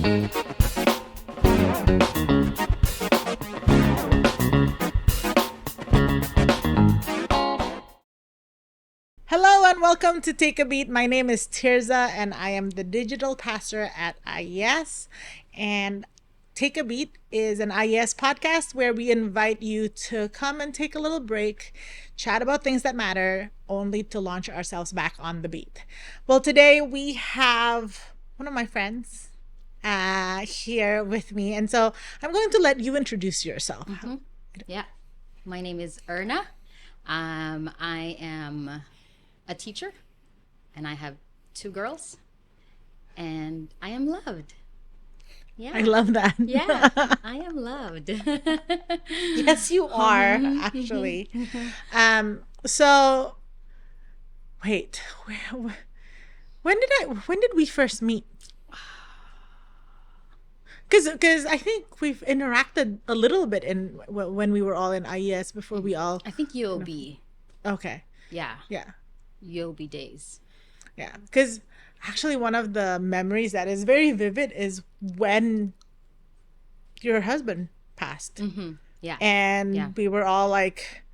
Hello and welcome to Take a Beat. My name is Tirza and I am the digital pastor at IES. And Take a Beat is an IES podcast where we invite you to come and take a little break, chat about things that matter, only to launch ourselves back on the beat. Well, today we have one of my friends here with me. And so I'm going to let you introduce yourself. Yeah. My name is Erna. I am a teacher and I have 2 girls and I am loved. Yeah. I love that. Yeah, I am loved. Yes, you are, actually. So wait, when did we first meet? Because I think we've interacted a little bit when we were all in IES before we all. I think UOB. Okay. Yeah. Yeah. UOB days. Yeah. Because actually, one of the memories that is very vivid is when your husband passed. Mm-hmm. Yeah. And we were all like,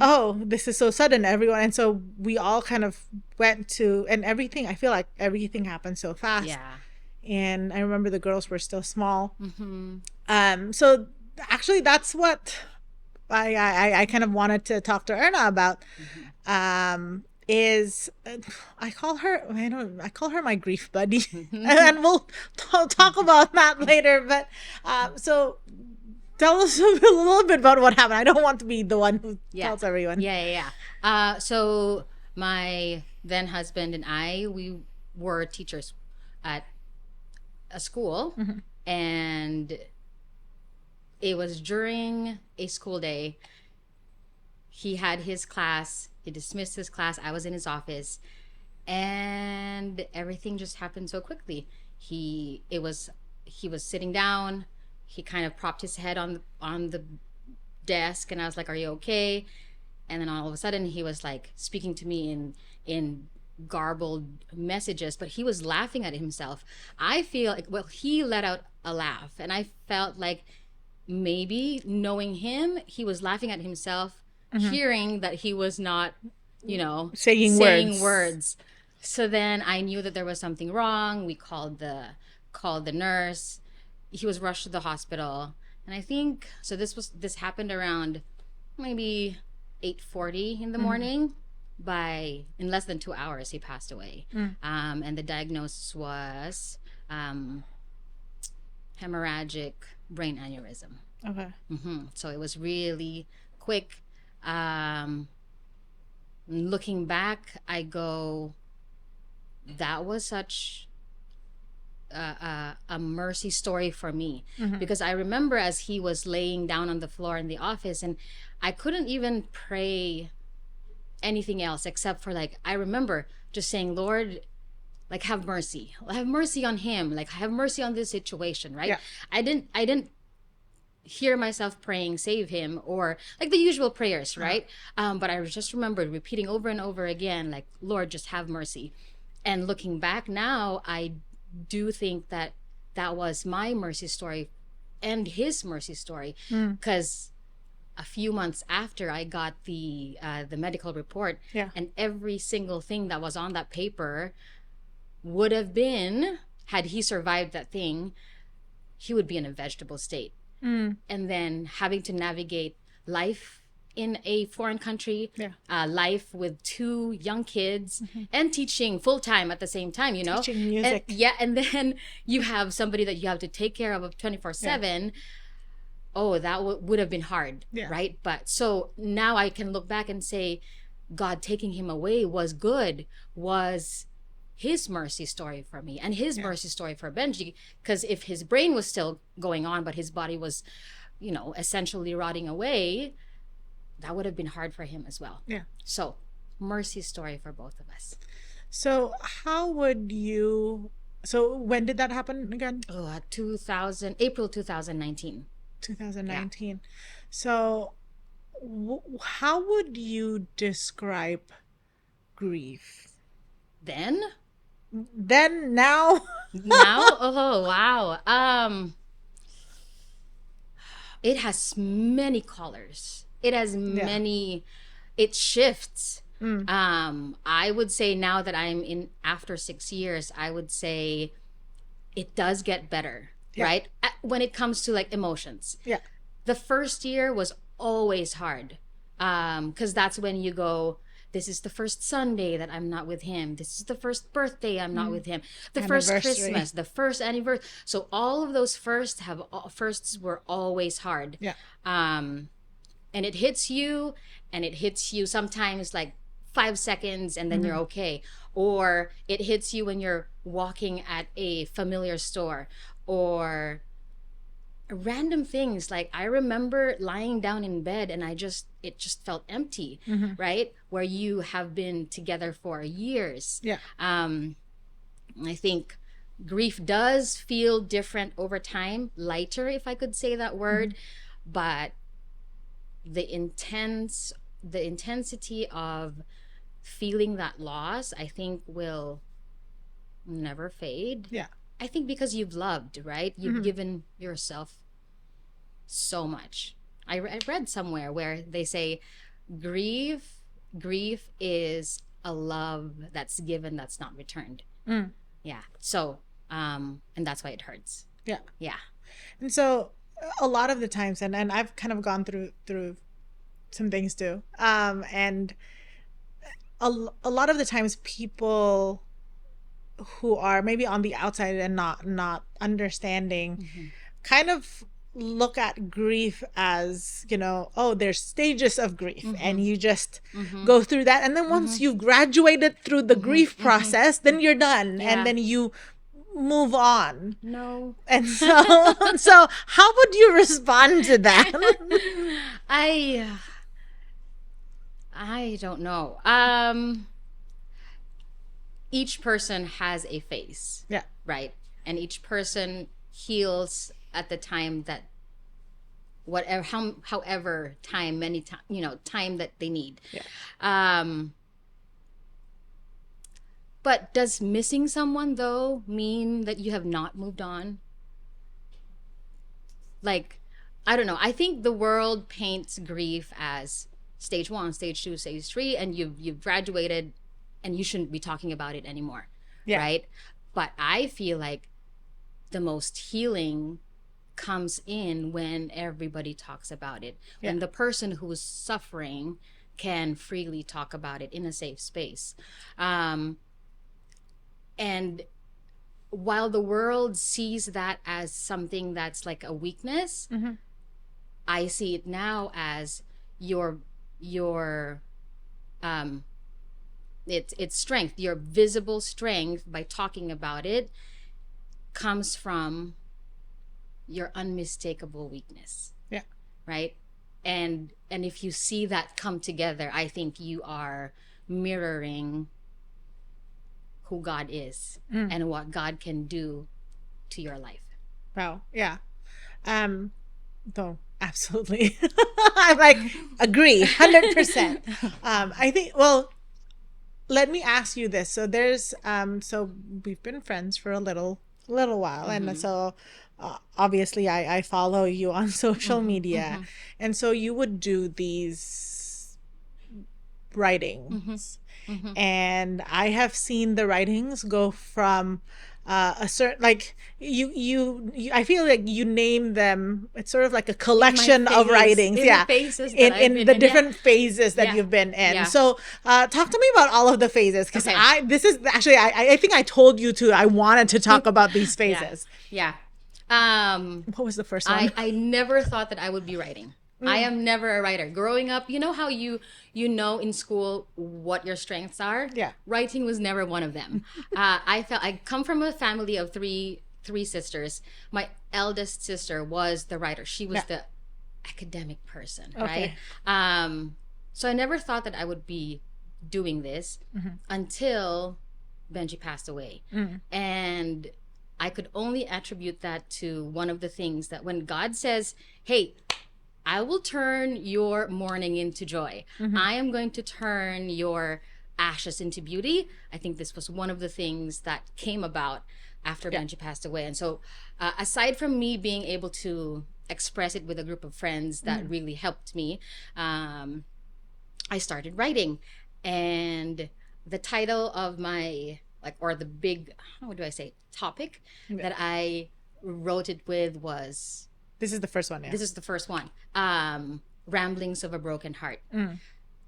oh, this is so sudden, everyone. And so we all kind of went to, and everything, I feel like everything happened so fast. Yeah. And I remember the girls were still small. So actually, that's what I kind of wanted to talk to Erna about. Is I call her my grief buddy, and we'll talk about that later. But so tell us a little bit about what happened. I don't want to be the one who tells everyone. So my then husband and I, we were teachers at a school, and it was during a school day. He had his class. He dismissed his class. I was in his office, and everything just happened so quickly. He was sitting down. He kind of propped his head on the desk, and I was like, "Are you okay?" And then all of a sudden, he was like speaking to me in garbled messages, but he was laughing at himself. I feel like, well, he let out a laugh, and I felt like maybe knowing him, he was laughing at himself. Hearing that he was not, saying words. So then I knew that there was something wrong. We called the nurse. He was rushed to the hospital. And I think, so this happened around maybe 8:40 in the morning. In less than 2 hours, he passed away. And the diagnosis was hemorrhagic brain aneurysm. Okay. So it was really quick. Looking back, I go, that was such a mercy story for me, because I remember as he was laying down on the floor in the office, and I couldn't even pray anything else except for, like, I remember just saying, Lord, like, have mercy on him, like, have mercy on this situation, right? I didn't hear myself praying save him or like the usual prayers, right? But I just remembered repeating over and over again, like, Lord, just have mercy. And looking back now, I do think that was my mercy story and his mercy story, because a few months after I got the medical report, and every single thing that was on that paper would have been, had he survived that thing, he would be in a vegetable state. And then having to navigate life in a foreign country, life with 2 young kids, and teaching full time at the same time, Teaching music. And then you have somebody that you have to take care of 24/7. Oh, that would have been hard, right? But so now I can look back and say, God taking him away was good, was his mercy story for me and his mercy story for Benji, because if his brain was still going on but his body was essentially rotting away, that would have been hard for him as well. So mercy story for both of us. So when did that happen again? April 2019. 2019. So how would you describe grief then? then, now? Now, oh wow. It has many colors. It has Yeah. many, it shifts. I would say now that I'm in after 6 years, I would say it does get better, Yeah. right? When it comes to like emotions. Yeah. The first year was always hard. Because that's when you go, this is the first Sunday that I'm not with him. This is the first birthday I'm not with him. The first Anniversary. Christmas, the first anniversary. So all of those firsts were always hard. Yeah. And it hits you, and it hits you sometimes like 5 seconds, and then you're okay. Or it hits you when you're walking at a familiar store, or random things. Like I remember lying down in bed and it just felt empty, right? Where you have been together for years. Yeah. I think grief does feel different over time, lighter, if I could say that word. But the intensity of feeling that loss, I think, will never fade. Yeah. I think because you've loved, right? You've given yourself so much. I read somewhere where they say grief is a love that's given, that's not returned. Yeah. So and that's why it hurts. Yeah. Yeah. And so a lot of the times, and I've kind of gone through some things too. And a lot of the times people who are maybe on the outside and not understanding kind of look at grief as, oh, there's stages of grief, and you just go through that, and then once you've graduated through the grief process, then you're done. Yeah. And then you move on. No. And so how would you respond to that? I don't know. Each person has a phase. Yeah. Right? And each person heals at the time that whatever however time many time time that they need. Yeah. But does missing someone though mean that you have not moved on? Like, I don't know. I think the world paints grief as stage 1, stage 2, stage 3, and you've graduated and you shouldn't be talking about it anymore. Yeah. Right? But I feel like the most healing comes in when everybody talks about it. Yeah. When the person who is suffering can freely talk about it in a safe space. And while the world sees that as something that's like a weakness, I see it now as your it's strength. Your visible strength by talking about it comes from your unmistakable weakness. Yeah. Right? And if you see that come together, I think you are mirroring who God is and what God can do to your life. Wow. Yeah. Though absolutely. I'm like, agree 100%. I think, well, let me ask you this. So there's so we've been friends for a little while, and so obviously I follow you on social media, and so you would do these writings, and I have seen the writings go from a certain, like you I feel like you name them, it's sort of like a collection of writings, in yeah, the phases that in I've been the in, different phases that Yeah. you've been in. Yeah. So talk to me about all of the phases, because Okay. this is actually, I think I told you I wanted to talk about these phases. Yeah. What was the first one? I never thought that I would be writing. I am never a writer. Growing up, you know how you know in school what your strengths are? Yeah. Writing was never one of them. I come from a family of three sisters. My eldest sister was the writer. She was the academic person, Okay. right? So I never thought that I would be doing this until Benji passed away. And I could only attribute that to one of the things that when God says, hey, I will turn your mourning into joy. I am going to turn your ashes into beauty. I think this was one of the things that came about after Benji passed away. And so, aside from me being able to express it with a group of friends, that really helped me, I started writing. And the title of my, like, or the big, how do I say, topic that I wrote it with was, This is the first one, yeah. this is the first one, Ramblings of a Broken Heart.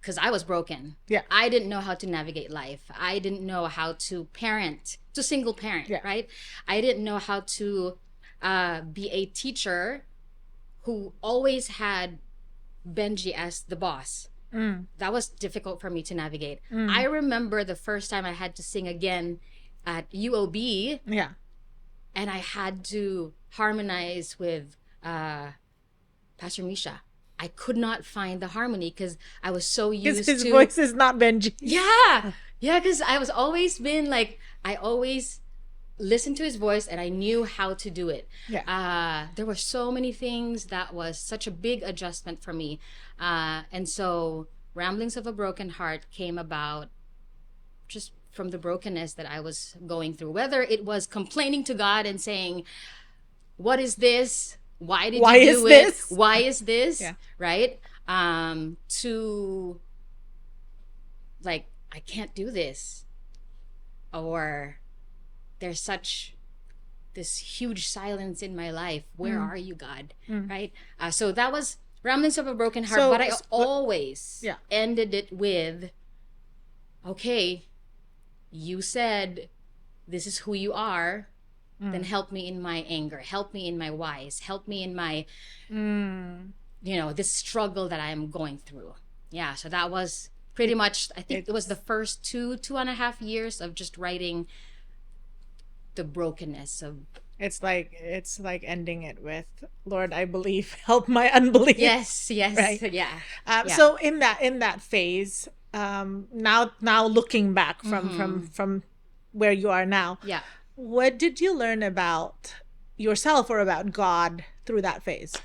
Because I was broken. Yeah. I didn't know how to navigate life. I didn't know how to parent, to single parent, right? I didn't know how to be a teacher who always had Benji as the boss. That was difficult for me to navigate. I remember the first time I had to sing again at UOB. Yeah. And I had to harmonize with Pastor Misha. I could not find the harmony because I was so used to... His voice is not Benji. Yeah. Yeah, because I was always been like, I always listened to his voice and I knew how to do it. Yeah. There were so many things that was such a big adjustment for me. And so Ramblings of a Broken Heart came about just from the brokenness that I was going through. Whether it was complaining to God and saying, what is this? Why did you do it? Why is this? Yeah. Right? To like, I can't do this. Or there's such this huge silence in my life. Where are you, God? Right? So that was Ramblings of a Broken Heart. But I always ended it with, okay, you said this is who you are. Then help me in my anger, help me in my whys, help me in my, this struggle that I am going through. Yeah, so that was pretty much, I think it was the first 2.5 years of just writing the brokenness of... It's like ending it with, Lord, I believe, help my unbelief. Yes, right? Yeah. So in that phase, now looking back from where you are now, what did you learn about yourself or about God through that phase?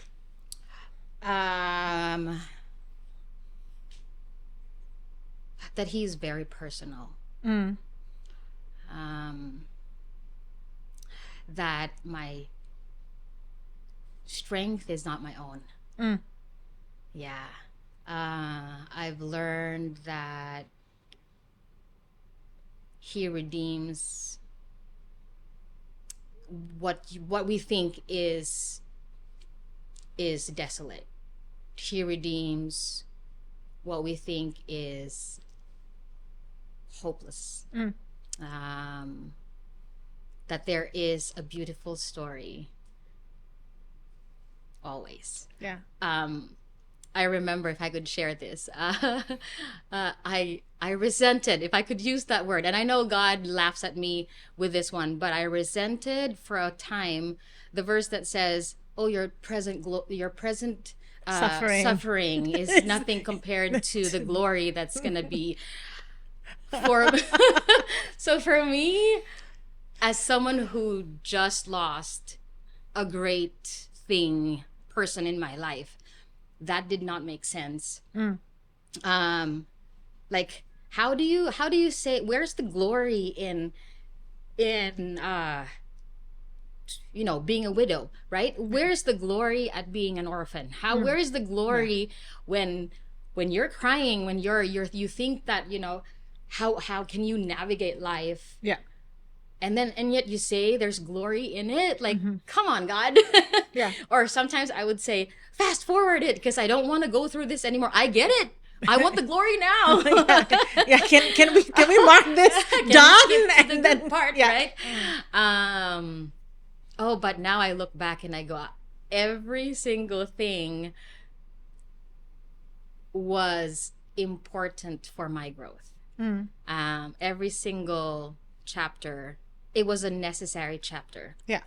That he's very personal. That my strength is not my own. Yeah. I've learned that he redeems what we think is desolate. He redeems what we think is hopeless. That there is a beautiful story always. Yeah. I remember, if I could share this, I resented, if I could use that word, and I know God laughs at me with this one, but I resented for a time the verse that says, "Oh, your present suffering is nothing compared to the glory that's gonna be for." So for me, as someone who just lost a great person in my life, that did not make sense. Like, how do you say, where's the glory in being a widow, right? Where's the glory at being an orphan? Where is the glory when you're crying, when you think that, how can you navigate life? Yeah. And yet you say there's glory in it. Like, come on, God. Yeah. Or sometimes I would say, fast forward it, because I don't want to go through this anymore. I get it. I want the glory now. Yeah. Can we mark this done and the good part, right? But now I look back and I go, every single thing was important for my growth. Every single chapter, it was a necessary chapter. Yeah.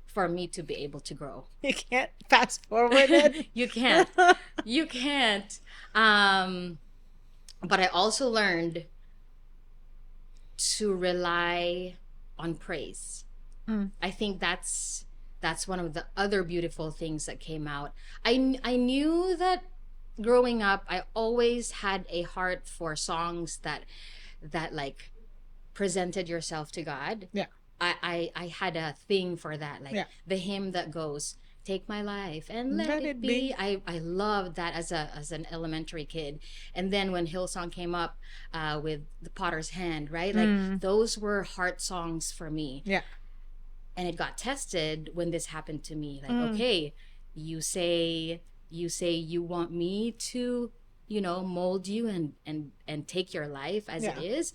For me to be able to grow. You can't fast forward it. You can't. You can't. But I also learned to rely on praise. I think that's one of the other beautiful things that came out. I knew that growing up, I always had a heart for songs that that like presented yourself to God. Yeah. I had a thing for that, like Yeah. the hymn that goes, "Take my life and let Let it it be." be. I loved that as an elementary kid. And then when Hillsong came up with the Potter's Hand, right? Like those were heart songs for me. Yeah. And it got tested when this happened to me. Like, okay, you say you want me to, mold you and take your life as it Yeah. is.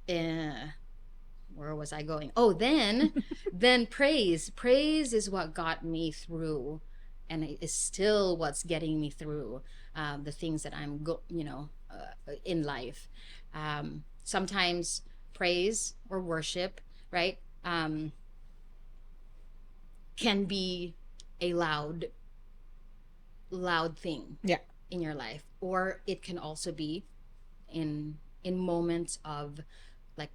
Eh, where was I going? Oh, then praise is what got me through, and it is still what's getting me through the things that in life. Sometimes praise or worship, right, can be a loud thing Yeah. in your life, or it can also be in moments of like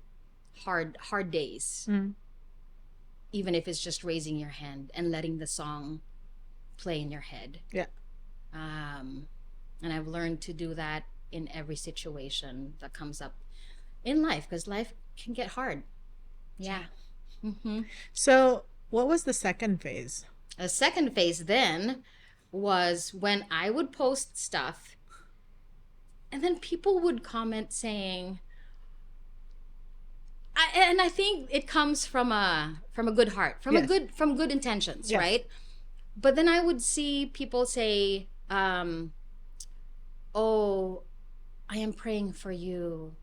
hard days, even if it's just raising your hand and letting the song play in your head. Yeah. And I've learned to do that in every situation that comes up in life, because life can get hard. Yeah. So, what was the second phase? The second phase then was when I would post stuff and then people would comment saying, and I think it comes from a good heart, Yes. from good intentions, Yes. right? But then I would see people say, "Oh, I am praying for you,"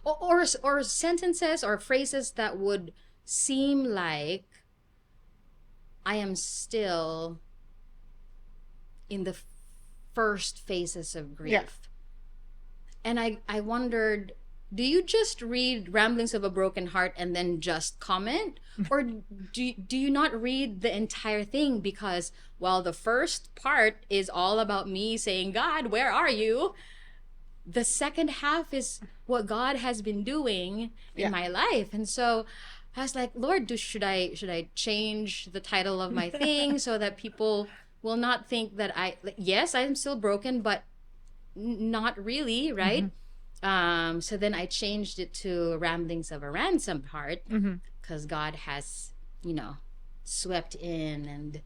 or sentences or phrases that would seem like I am still in the first phases of grief. Yeah. And I wondered, do you just read Ramblings of a Broken Heart and then just comment? Or do you not read the entire thing? Because while the first part is all about me saying, "God, where are you?" the second half is what God has been doing in my life. And so I was like, Lord, should I change the title of my thing so that people will not think that yes, I'm still broken, but not really, right? So then I changed it to Ramblings of a Ransomed Heart, because God has, swept in and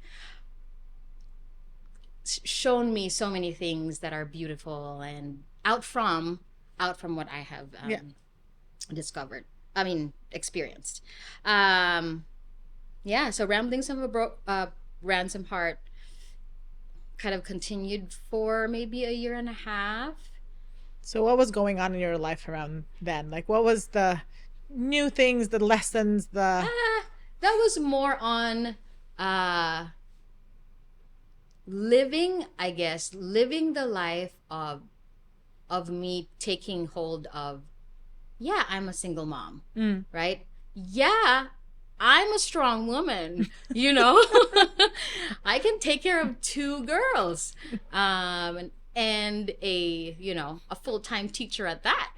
shown me so many things that are beautiful and out from what I have discovered. I mean, experienced. So Ramblings of a Ransom Heart kind of continued for maybe a year and a half. So, what was going on in your life around then? Like, what was the new things, the lessons, the. That was more on living the life of me taking hold of, I'm a single mom, right? Yeah, I'm a strong woman, I can take care of 2 girls, and a full-time teacher at that.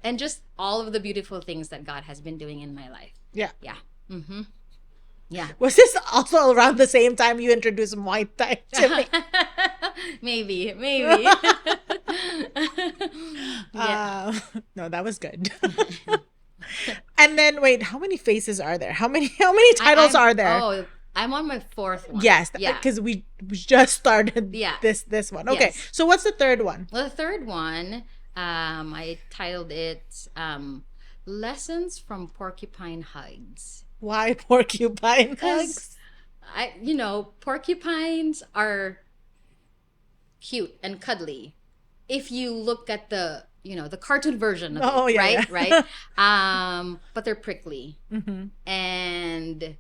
And just all of the beautiful things that God has been doing in my life. Yeah. Yeah. Was this also around the same time you introduced Muay Thai to me? Maybe. No, that was good. And then wait, how many faces are there? How many titles are there? Oh, I'm on my 4th one. Yes, because we just started this one. Okay, yes. So what's the third one? Well, the third one, I titled it Lessons from Porcupine Hugs. Why porcupine hugs? Porcupines are cute and cuddly if you look at the cartoon version of it, right? Right. But they're prickly. And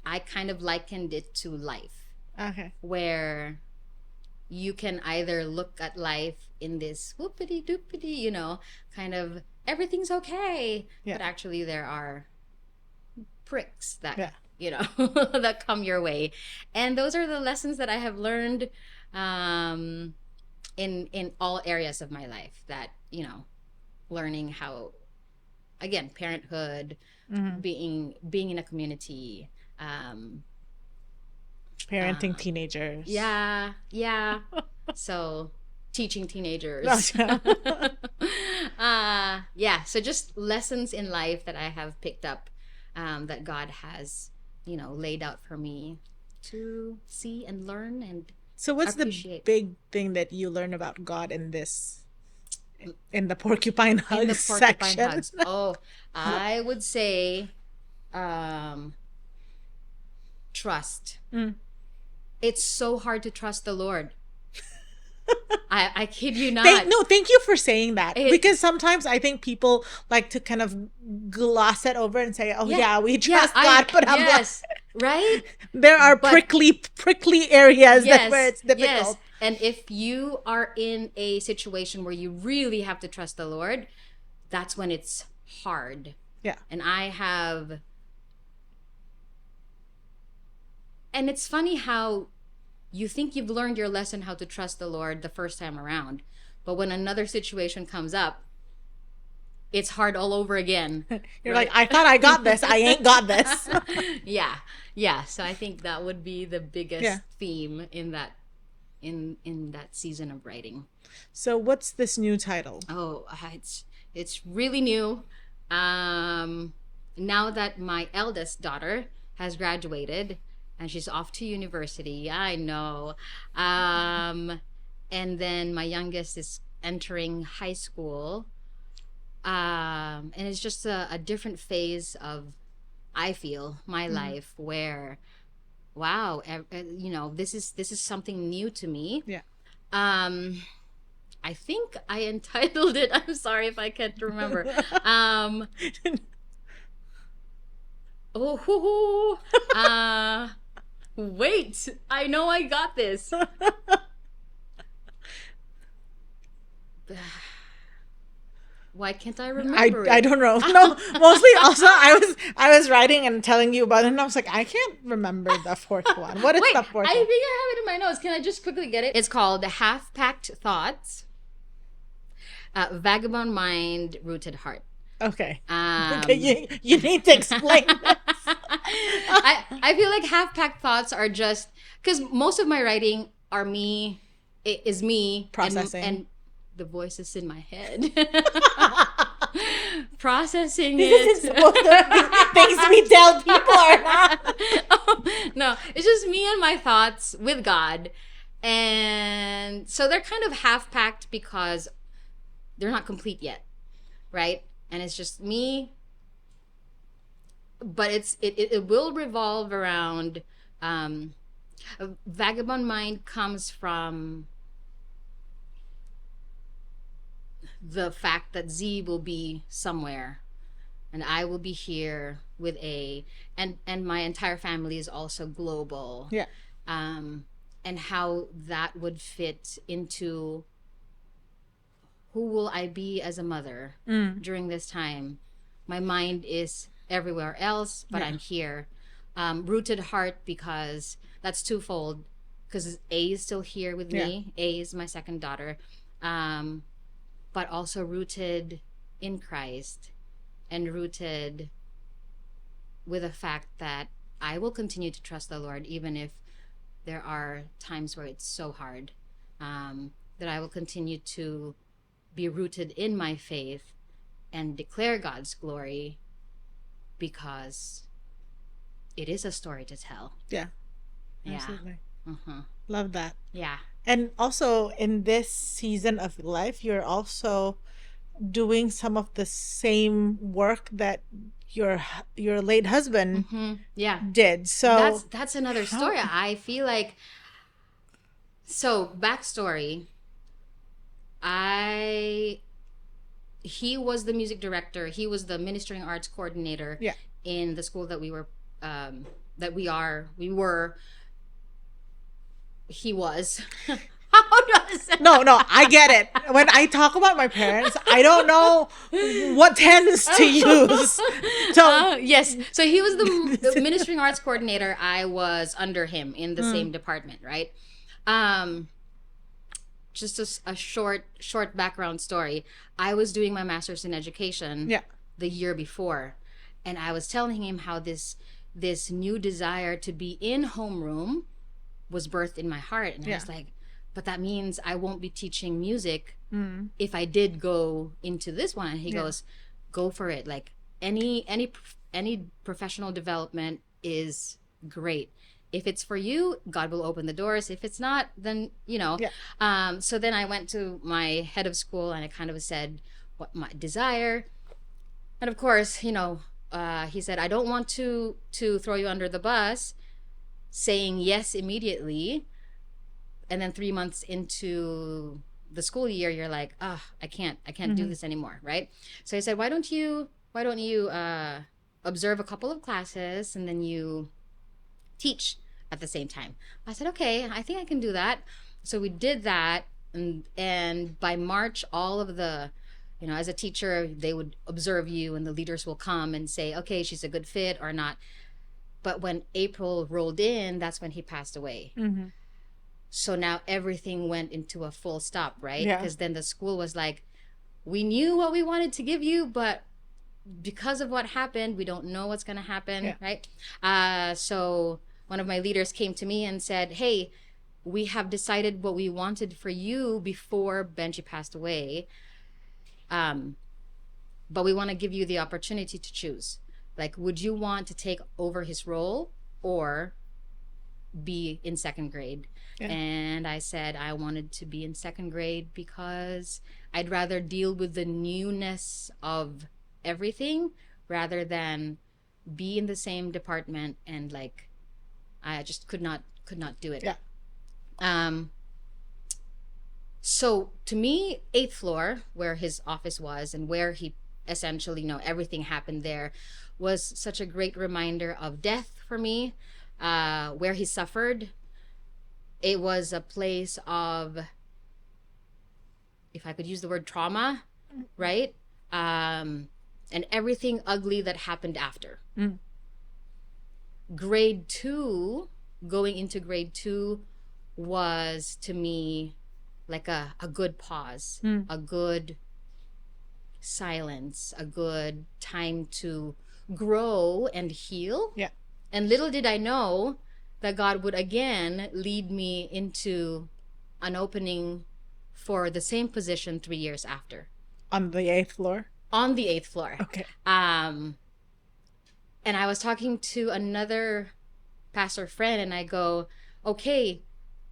I kind of likened it to life. Okay. Where you can either look at life in this whoopity doopity, kind of everything's okay, but actually there are pricks that that come your way. And those are the lessons that I have learned in all areas of my life, that learning how, again, parenthood, being in a community, parenting teenagers. So teaching teenagers. Gotcha. Yeah, so just lessons in life that I have picked up, that God has, laid out for me to see and learn and So what's the appreciate. big thing that you learn about God in the porcupine In the hugs porcupine section? hugs. Oh, I would say um, trust. Mm. It's so hard to trust the Lord. I kid you not. Thank you for saying that, It- because sometimes I think people like to kind of gloss it over and say, "Oh yeah, we trust God," but I'm like, yes, right? there are But prickly areas where yes, it's difficult. yes. And if you are in a situation where you really have to trust the Lord, that's when it's hard. Yeah. And and it's funny how you think you've learned your lesson how to trust the Lord the first time around, but when another situation comes up, it's hard all over again. You're right? like, I thought I got this. I ain't got this. Yeah, yeah. So I think that would be the biggest Yeah. theme in that in that season of writing. So what's this new title? Oh, it's really new. Now that my eldest daughter has graduated and she's off to university, I know. And then my youngest is entering high school. And it's just a different phase of, I feel, my life where, wow, this is something new to me. Yeah. I think I entitled it. I'm sorry if I can't remember. Wait, I know I got this. Why can't I remember it? I don't know. No, mostly also I was writing and telling you about it, and I was like, I can't remember the fourth one. What is Wait, the fourth I one? think I have it in my notes. Can I just quickly get it? It's called Half-Packed Thoughts, Vagabond Mind, Rooted Heart. Okay. Um, Okay, you need to explain this. I feel like half-packed thoughts are just because most of my writing is me Processing. and the voices in my head processing This is it. supposed to be things we tell people or not. Oh, no, it's just me and my thoughts with God, and so they're kind of half-packed because they're not complete yet, right? And it's just me, but it will revolve around Vagabond Mind comes from the fact that Z will be somewhere and I will be here with A, and my entire family is also global. Yeah. And how that would fit into who will I be as a mother during this time. My mind is everywhere else, but I'm here. Rooted heart, because that's twofold, because A is still here with me. A is my second daughter. But also rooted in Christ and rooted with the fact that I will continue to trust the Lord even if there are times where it's so hard. That I will continue to be rooted in my faith and declare God's glory because it is a story to tell. Yeah. Yeah. Absolutely. Uh-huh. Love that. Yeah. And also in this season of life, you're also doing some of the same work that your late husband Yeah. did. So That's another story. I feel like, so backstory, he was the music director. He was the ministering arts coordinator Yeah. in the school that we were, he was. How do I say? no, I get it. When I talk about my parents, I don't know what tense to use. So Yes. So he was the ministering arts coordinator. I was under him in the same department, right? Just a short background story. I was doing my master's in education the year before, and I was telling him how this new desire to be in homeroom was birthed in my heart, and I was like, but that means I won't be teaching music if I did go into this one. And he goes, go for it. Like any professional development is great. If it's for you, God will open the doors. If it's not, then, you know. Yeah. So then I went to my head of school and I kind of said what my desire. And of course, you know, he said, I don't want to throw you under the bus, saying yes immediately. And then 3 months into the school year, you're like, I can't do this anymore, right? So I said, why don't you observe a couple of classes and then you teach at the same time? I said, okay, I think I can do that. So we did that, and by March, all of the, you know, as a teacher, they would observe you and the leaders will come and say, okay, she's a good fit or not. But when April rolled in, that's when he passed away. So now everything went into a full stop, right? Because then the school was like, we knew what we wanted to give you, but because of what happened, we don't know what's going to happen, right? So one of my leaders came to me and said, hey, we have decided what we wanted for you before Benji passed away. But we want to give you the opportunity to choose. Like, would you want to take over his role or be in second grade? And I said I wanted to be in second grade because I'd rather deal with the newness of everything rather than be in the same department, and like I just could not do it. So to me, 8th floor, where his office was and where he essentially, you know, everything happened there, was such a great reminder of death for me. Where he suffered, it was a place of, if I could use the word, trauma, right? And everything ugly that happened after. Grade 2, going into grade 2 was to me like a good pause, a good silence, a good time to grow and heal. And little did I know that God would again lead me into an opening for the same position 3 years after. On the 8th floor? On the 8th floor. Okay. And I was talking to another pastor friend and I go, okay,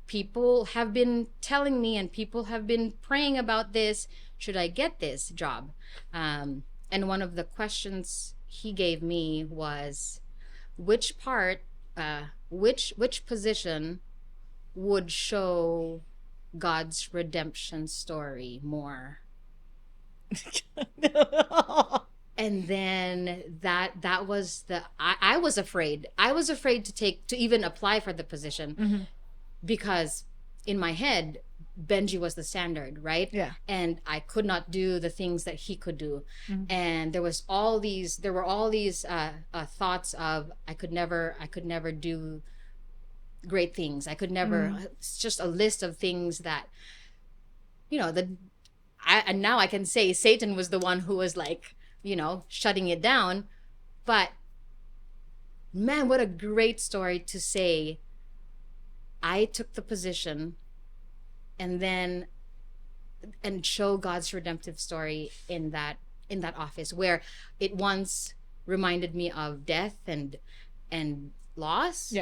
people have been telling me and people have been praying about this. Should I get this job? And one of the questions he gave me was, which position would show God's redemption story more? And then that was I was afraid. I was afraid to even apply for the position because in my head, Benji was the standard, right? And I could not do the things that he could do. And there were all these thoughts of I could never do great things. I could never, it's just a list of things that, you know, and now I can say Satan was the one who was like, you know, shutting it down. But man, what a great story to say, I took the position and show God's redemptive story in that office where it once reminded me of death and loss.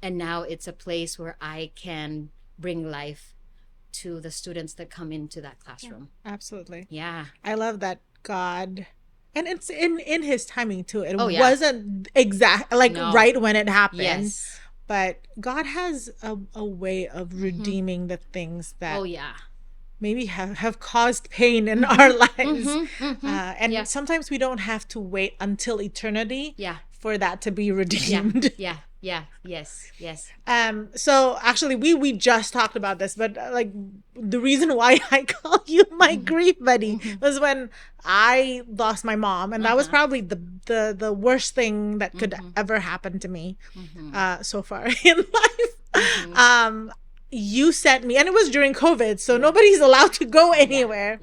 And now it's a place where I can bring life to the students that come into that classroom. Absolutely. I love that God, and it's in his timing too. It wasn't exact right when it happened. But God has a way of redeeming the things that maybe have caused pain in our lives. And sometimes we don't have to wait until eternity for that to be redeemed. Yes. So actually we just talked about this, but like the reason why I call you my grief buddy was when I lost my mom, and that was probably the worst thing that could ever happen to me so far in life. You sent me, and it was during COVID, so nobody's allowed to go anywhere.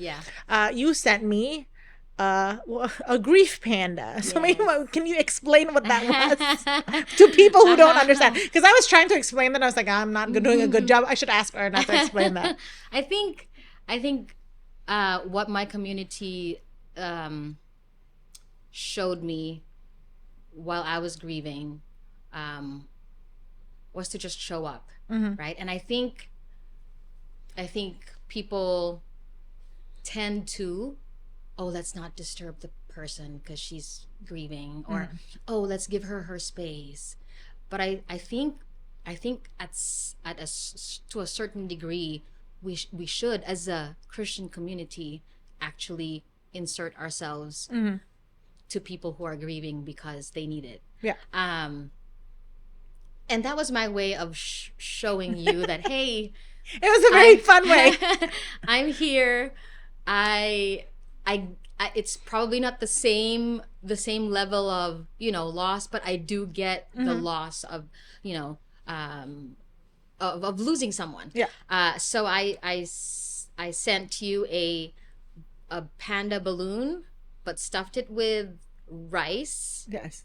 You sent me a grief panda. So maybe Yes. can you explain what that was to people who don't understand? Because I was trying to explain that, I was like, I'm not doing a good job. I should ask Erna to explain that. I think I think what my community showed me while I was grieving was to just show up, right? And I think people tend to, oh, let's not disturb the person because she's grieving, or oh, let's give her space. But I think to a certain degree, we should, as a Christian community, actually insert ourselves to people who are grieving because they need it. Yeah. And that was my way of showing you that, hey, It was a very fun way. I'm here. I, it's probably not the same level of loss, but I do get the loss of of losing someone. Yeah. So I sent you a panda balloon, but stuffed it with rice, Yes.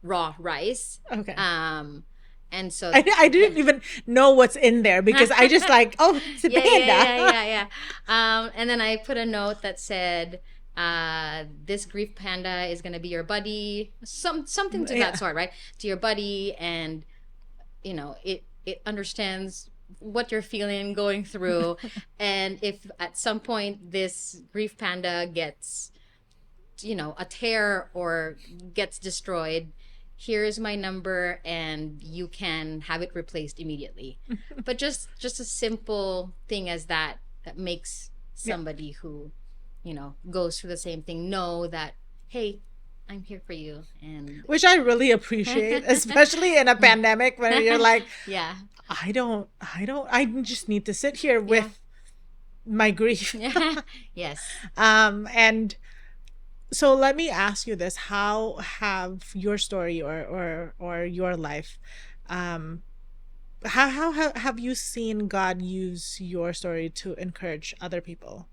raw rice. Okay. And so I didn't even know what's in there because I just like, oh, it's a panda. And then I put a note that said, this grief panda is gonna be your buddy, something to that sort, right? To your buddy, and it understands what you're feeling, going through, and if at some point this grief panda gets a tear or gets destroyed, here's my number and you can have it replaced immediately. But just a simple thing as that makes somebody who goes through the same thing know that, hey, I'm here for you. And Which I really appreciate, especially in a pandemic when you're like, yeah. I just need to sit here with my grief. Yes. And so let me ask you this: how have your story or your life, how have you seen God use your story to encourage other people?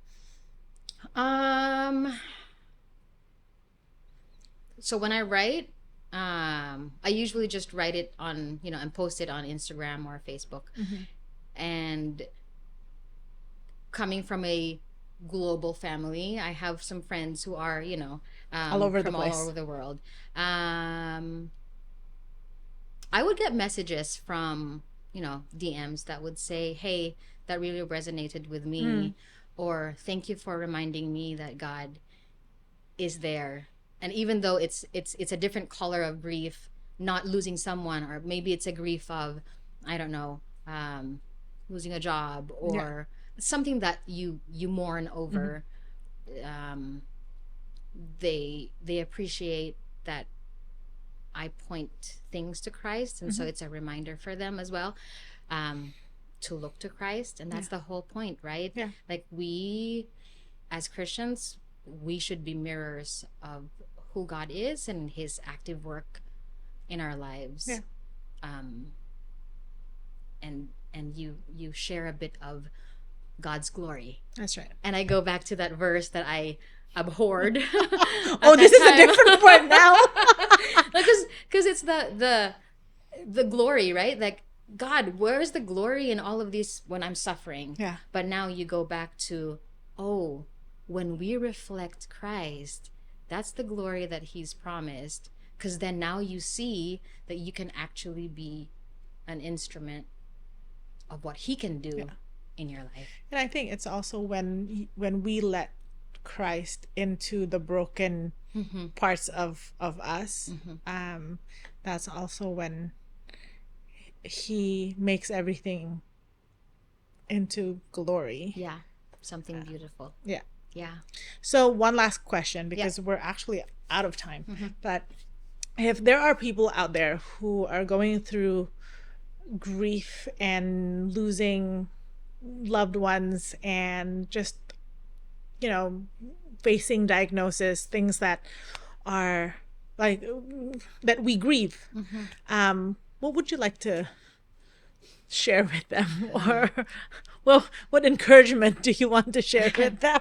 So when I write, I usually just write it on, and post it on Instagram or Facebook. And coming from a global family, I have some friends who are, All over the from place. all over the world. I would get messages from, DMs that would say, hey, that really resonated with me, or thank you for reminding me that God is there. And even though it's a different color of grief, not losing someone, or maybe it's a grief of, I don't know, losing a job, or something that you mourn over, they appreciate that I point things to Christ, and so it's a reminder for them as well, to look to Christ, and that's the whole point, right? Yeah. Like, we as Christians, we should be mirrors of who God is and His active work in our lives. Yeah. And you share a bit of God's glory. That's right. And I go back to that verse that I abhorred. Oh, this is a different part now. Because it's the glory, right? Like, God, where's the glory in all of this when I'm suffering? Yeah. But now you go back to, oh, when we reflect Christ, that's the glory that He's promised. Because then now you see that you can actually be an instrument of what He can do in your life. And I think it's also when we let Christ into the broken parts of us, that's also when He makes everything into glory. Yeah, something beautiful. Yeah. Yeah. So one last question, because we're actually out of time. But if there are people out there who are going through grief and losing loved ones and just, facing diagnosis, things that are like that we grieve, what would you like to share with them? Or well, what encouragement do you want to share with them?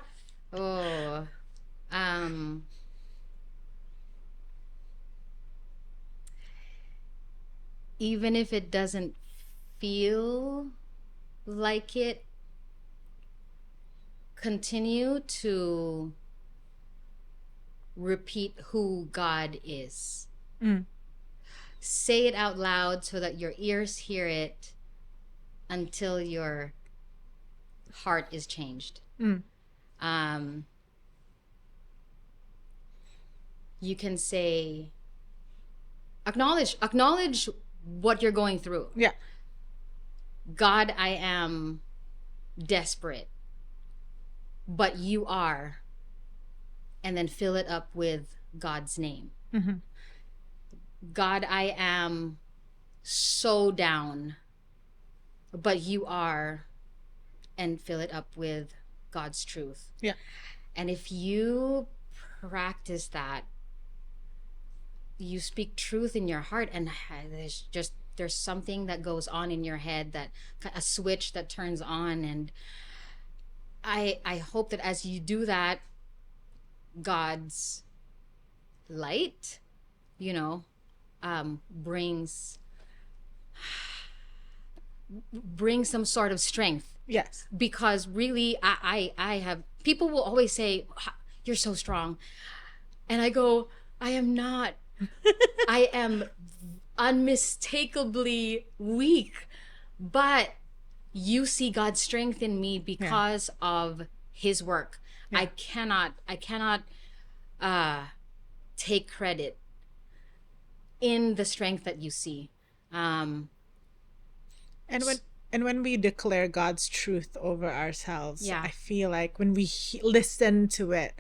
Oh, Um, even if it doesn't feel like it, continue to repeat who God is. Mm. Say it out loud so that your ears hear it until your heart is changed. Mm. Um, you can say, acknowledge what you're going through. Yeah. God, I am desperate, but you are. And then fill it up with God's name. Mm-hmm. God, I am so down, but you are. And fill it up with God's truth. Yeah. And if you practice that, you speak truth in your heart, and there's something that goes on in your head, that a switch that turns on. And I hope that as you do that, God's light, brings some sort of strength. Yes. Because really, I have, people will always say, you're so strong. And I go, I am not. I am unmistakably weak. But you see God's strength in me because of his work. Yeah. I cannot take credit in the strength that you see. And when we declare God's truth over ourselves, I feel like when we listen to it,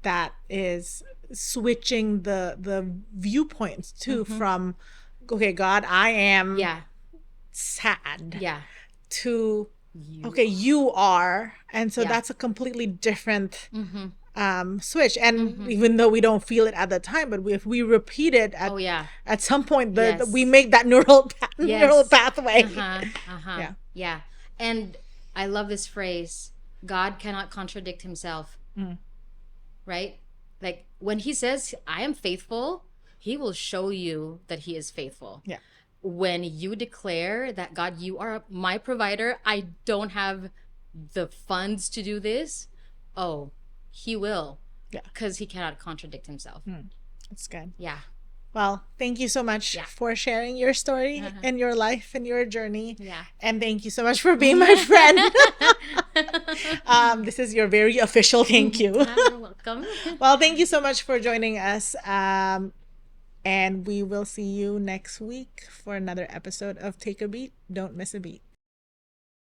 that is switching the viewpoints too, from, okay, God, I am sad, to okay, you are. And so that's a completely different switch. And even though we don't feel it at the time, but if we repeat it at some point, we make that neural pathway. Yeah. And I love this phrase, God cannot contradict himself. Right? Like when he says, I am faithful, he will show you that he is faithful. Yeah. When you declare that, God, you are my provider, I don't have the funds to do this, he will. Yeah. Because he cannot contradict himself. That's good. Yeah. Well, thank you so much for sharing your story and your life and your journey. Yeah. And thank you so much for being my friend. This is your very official thank you. You're welcome. Well, thank you so much for joining us. And we will see you next week for another episode of Take a Beat. Don't miss a beat.